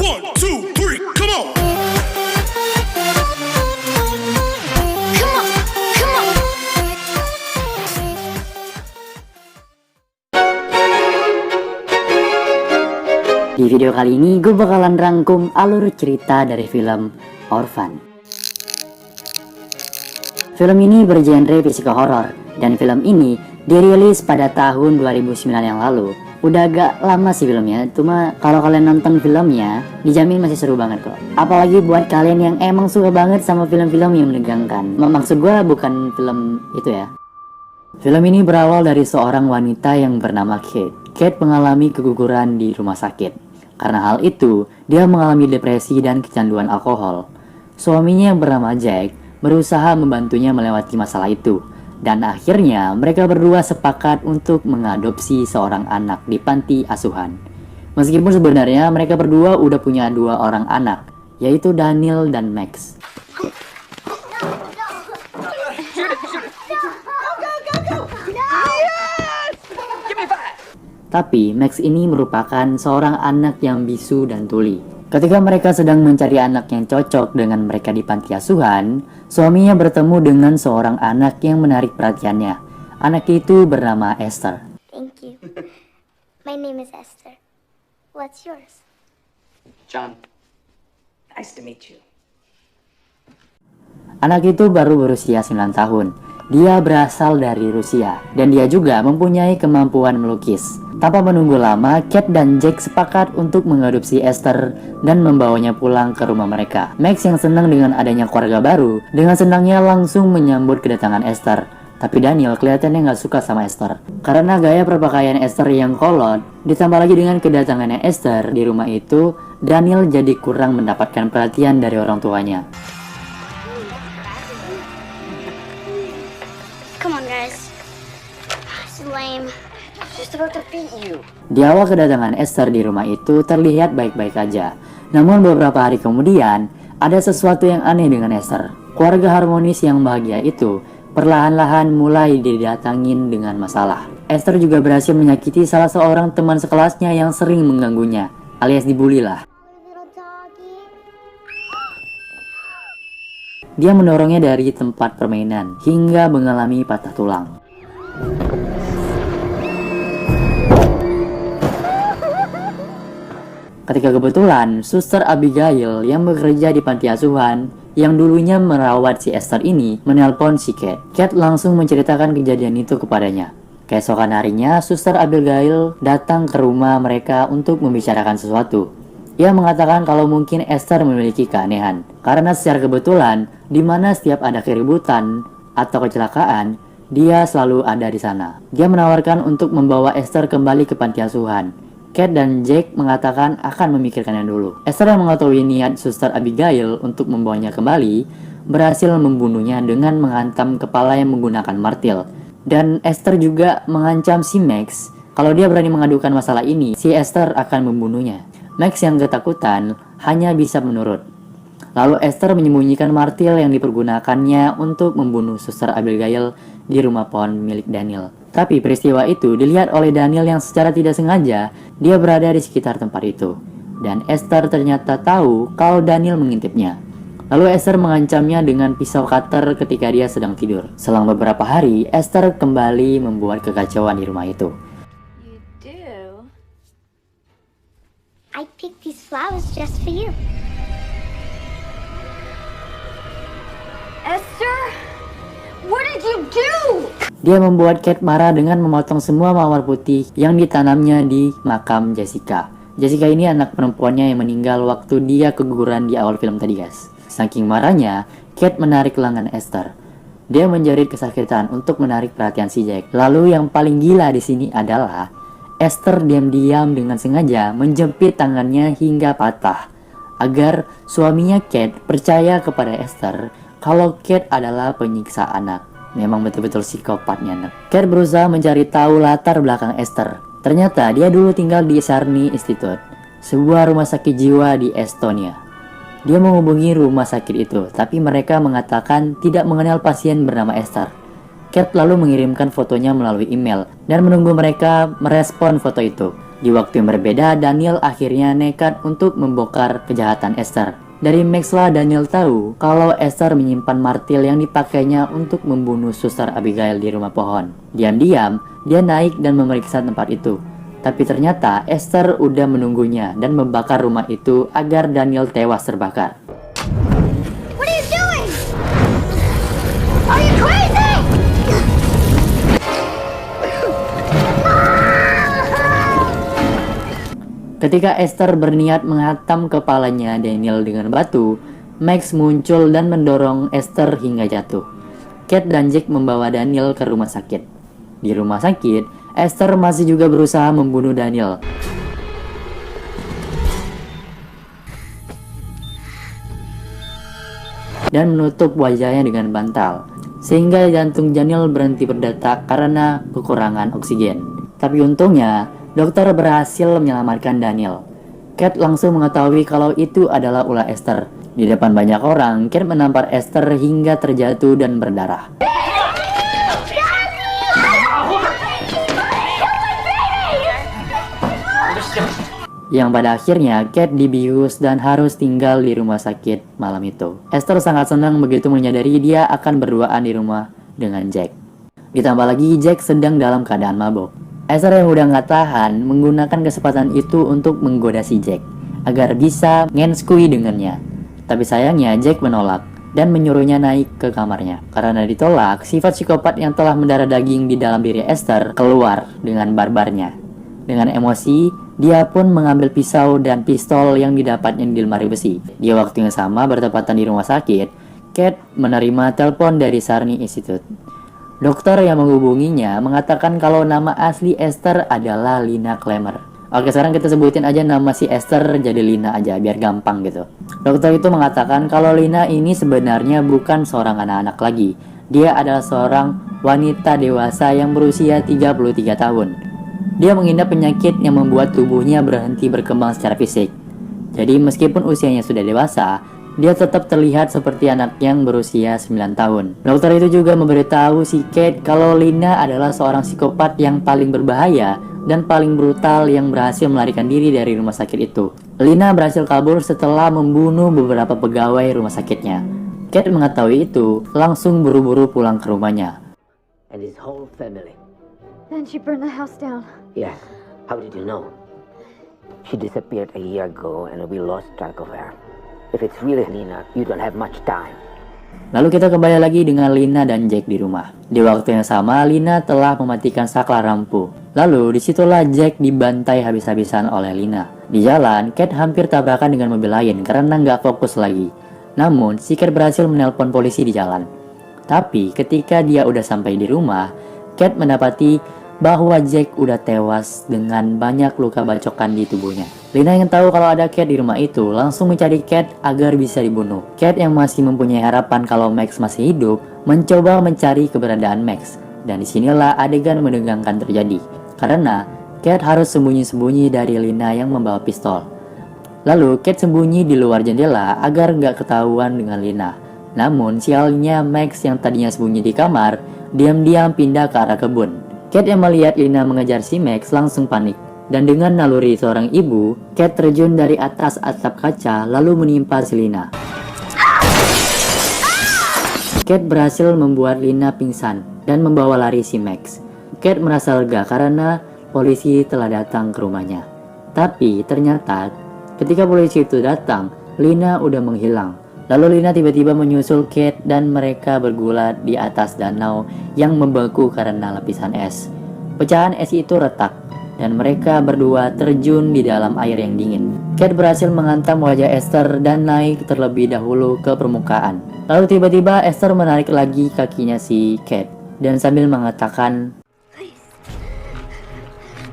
One, two, three, come on. Come on, come on. Di video kali ini gue bakalan rangkum alur cerita dari film Orphan. Film ini bergenre psiko horor dan film ini dirilis pada tahun 2009 yang lalu. Udah agak lama sih filmnya, cuma kalau kalian nonton filmnya dijamin masih seru banget kok. Apalagi buat kalian yang emang suka banget sama film-film yang menegangkan. Maksud gue bukan film itu ya. Film ini berawal dari seorang wanita yang bernama Kate. Kate mengalami keguguran di rumah sakit. Karena hal itu, dia mengalami depresi dan kecanduan alkohol. Suaminya yang bernama Jack berusaha membantunya melewati masalah itu. Dan akhirnya mereka berdua sepakat untuk mengadopsi seorang anak di panti asuhan. Meskipun sebenarnya mereka berdua udah punya 2 orang anak, yaitu Daniel dan Max. Tapi Max ini merupakan seorang anak yang bisu dan tuli. Ketika mereka sedang mencari anak yang cocok dengan mereka di panti asuhan, suaminya bertemu dengan seorang anak yang menarik perhatiannya. Anak itu bernama Esther. Thank you. My name is Esther. What's yours? John, nice to meet you. Anak itu baru berusia 9 tahun. Dia berasal dari Rusia dan dia juga mempunyai kemampuan melukis. Tanpa menunggu lama, Kate dan Jack sepakat untuk mengadopsi Esther dan membawanya pulang ke rumah mereka. Max yang senang dengan adanya keluarga baru, dengan senangnya langsung menyambut kedatangan Esther. Tapi Daniel kelihatannya nggak suka sama Esther. Karena gaya perpakaian Esther yang kolot, ditambah lagi dengan kedatangannya Esther di rumah itu, Daniel jadi kurang mendapatkan perhatian dari orang tuanya. Come on, guys. It's lame. Just about to beat you. Di awal kedatangan Esther di rumah itu terlihat baik-baik aja. Namun beberapa hari kemudian, ada sesuatu yang aneh dengan Esther. Keluarga harmonis yang bahagia itu perlahan-lahan mulai didatangin dengan masalah. Esther juga berhasil menyakiti salah seorang teman sekelasnya yang sering mengganggunya, alias dibully lah. Little doggy. Dia mendorongnya dari tempat permainan hingga mengalami patah tulang. Ketika kebetulan, Suster Abigail yang bekerja di panti asuhan yang dulunya merawat si Esther ini menelpon si Kate. Kate langsung menceritakan kejadian itu kepadanya. Keesokan harinya, Suster Abigail datang ke rumah mereka untuk membicarakan sesuatu. Ia mengatakan kalau mungkin Esther memiliki keanehan. Karena secara kebetulan, di mana setiap ada keributan atau kecelakaan, dia selalu ada di sana. Dia menawarkan untuk membawa Esther kembali ke panti asuhan. Kate dan Jack mengatakan akan memikirkannya dulu. Esther yang mengetahui niat Suster Abigail untuk membawanya kembali, berhasil membunuhnya dengan menghantam kepala yang menggunakan martil. Dan Esther juga mengancam si Max, kalau dia berani mengadukan masalah ini, si Esther akan membunuhnya. Max yang ketakutan hanya bisa menurut. Lalu Esther menyembunyikan martil yang dipergunakannya untuk membunuh Suster Abigail di rumah pohon milik Daniel. Tapi peristiwa itu dilihat oleh Daniel yang secara tidak sengaja dia berada di sekitar tempat itu. Dan Esther ternyata tahu kalau Daniel mengintipnya. Lalu Esther mengancamnya dengan pisau cutter ketika dia sedang tidur. Selang beberapa hari, Esther kembali membuat kekacauan di rumah itu. You do? I picked these flowers just for you. Esther? What did you do? Dia membuat Kate marah dengan memotong semua mawar putih yang ditanamnya di makam Jessica. Jessica ini anak perempuannya yang meninggal waktu dia keguguran di awal film tadi, guys. Saking marahnya, Kate menarik lengan Esther. Dia menjerit kesakitan untuk menarik perhatian si Jack. Lalu yang paling gila di sini adalah Esther diam-diam dengan sengaja menjepit tangannya hingga patah agar suaminya Kate percaya kepada Esther kalau Kate adalah penyiksa anak. Memang betul-betul psikopatnya anak. Kate berusaha mencari tahu latar belakang Esther. Ternyata dia dulu tinggal di Sarni Institute, sebuah rumah sakit jiwa di Estonia. Dia menghubungi rumah sakit itu, tapi mereka mengatakan tidak mengenal pasien bernama Esther. Kate lalu mengirimkan fotonya melalui email dan menunggu mereka merespon foto itu. Di waktu yang berbeda, Daniel akhirnya nekat untuk membongkar kejahatan Esther. Dari Max lah Daniel tahu kalau Esther menyimpan martil yang dipakainya untuk membunuh Suster Abigail di rumah pohon. Diam-diam, dia naik dan memeriksa tempat itu. Tapi ternyata Esther udah menunggunya dan membakar rumah itu agar Daniel tewas terbakar. What are you doing? Are you crazy? Ketika Esther berniat menghantam kepalanya Daniel dengan batu, Max muncul dan mendorong Esther hingga jatuh. Kate dan Jack membawa Daniel ke rumah sakit. Di rumah sakit, Esther masih juga berusaha membunuh Daniel. Dan menutup wajahnya dengan bantal, sehingga jantung Daniel berhenti berdetak karena kekurangan oksigen. Tapi untungnya, dokter berhasil menyelamatkan Daniel. Kate langsung mengetahui kalau itu adalah ulah Esther. Di depan banyak orang, Kate menampar Esther hingga terjatuh dan berdarah. Yang pada akhirnya Kate dibius dan harus tinggal di rumah sakit malam itu. Esther sangat senang begitu menyadari dia akan berduaan di rumah dengan Jack. Ditambah lagi Jack sedang dalam keadaan mabuk. Esther yang udah gak tahan menggunakan kesempatan itu untuk menggoda si Jack agar bisa ngenskui dengannya. Tapi sayangnya Jack menolak dan menyuruhnya naik ke kamarnya. Karena ditolak, sifat psikopat yang telah mendarah daging di dalam diri Esther keluar dengan barbarnya. Dengan emosi, dia pun mengambil pisau dan pistol yang didapatnya di lemari besi. Di waktu yang sama bertepatan di rumah sakit, Kate menerima telepon dari Sarni Institute. Dokter yang menghubunginya mengatakan kalau nama asli Esther adalah Lina Clemmer. Oke, sekarang kita sebutin aja nama si Esther jadi Lina aja, biar gampang gitu. Dokter itu mengatakan kalau Lina ini sebenarnya bukan seorang anak-anak lagi. Dia adalah seorang wanita dewasa yang berusia 33 tahun. Dia mengidap penyakit yang membuat tubuhnya berhenti berkembang secara fisik. Jadi meskipun usianya sudah dewasa, dia tetap terlihat seperti anak yang berusia 9 tahun. Dokter itu juga memberitahu si Kate kalau Lina adalah seorang psikopat yang paling berbahaya dan paling brutal yang berhasil melarikan diri dari rumah sakit itu. Lina berhasil kabur setelah membunuh beberapa pegawai rumah sakitnya. Kate mengetahui itu, langsung buru-buru pulang ke rumahnya. And his whole family. Then she burned the house down. Yes. How did you know? She disappeared a year ago and we lost track of her. If it's really Lina, you don't have much time. Lalu kita kembali lagi dengan Lina dan Jack di rumah. Di waktu yang sama, Lina telah mematikan saklar lampu. Lalu disitulah Jack dibantai habis-habisan oleh Lina. Di jalan, Kate hampir tabrakan dengan mobil lain karena nggak fokus lagi. Namun, si Kate berhasil menelpon polisi di jalan. Tapi ketika dia udah sampai di rumah, Kate mendapati bahwa Jack udah tewas dengan banyak luka bacokan di tubuhnya. Lina yang tahu kalau ada Kate di rumah itu langsung mencari Kate agar bisa dibunuh. Kate yang masih mempunyai harapan kalau Max masih hidup mencoba mencari keberadaan Max. Dan disinilah adegan menegangkan terjadi. Karena Kate harus sembunyi-sembunyi dari Lina yang membawa pistol. Lalu Kate sembunyi di luar jendela agar nggak ketahuan dengan Lina. Namun sialnya Max yang tadinya sembunyi di kamar diam-diam pindah ke arah kebun. Kate yang melihat Lina mengejar si Max langsung panik. Dan dengan naluri seorang ibu, Kate terjun dari atas atap kaca lalu menimpa si Lina. Kate berhasil membuat Lina pingsan dan membawa lari si Max. Kate merasa lega karena polisi telah datang ke rumahnya. Tapi ternyata ketika polisi itu datang, Lina udah menghilang. Lalu Lina tiba-tiba menyusul Kate dan mereka bergulat di atas danau yang membeku karena lapisan es. Pecahan es itu retak dan mereka berdua terjun di dalam air yang dingin. Kate berhasil menghantam wajah Esther dan naik terlebih dahulu ke permukaan. Lalu tiba-tiba Esther menarik lagi kakinya si Kate dan sambil mengatakan, Please,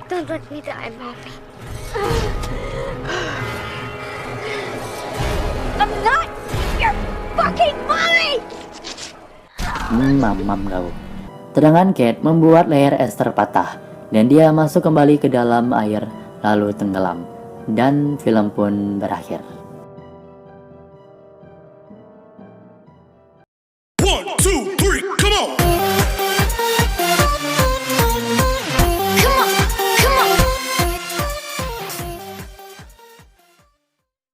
don't let me die, Mommy. I'm not your fucking mommy! mamam kau. Tendangan Kate membuat leher Esther patah dan dia masuk kembali ke dalam air lalu tenggelam. Dan film pun berakhir.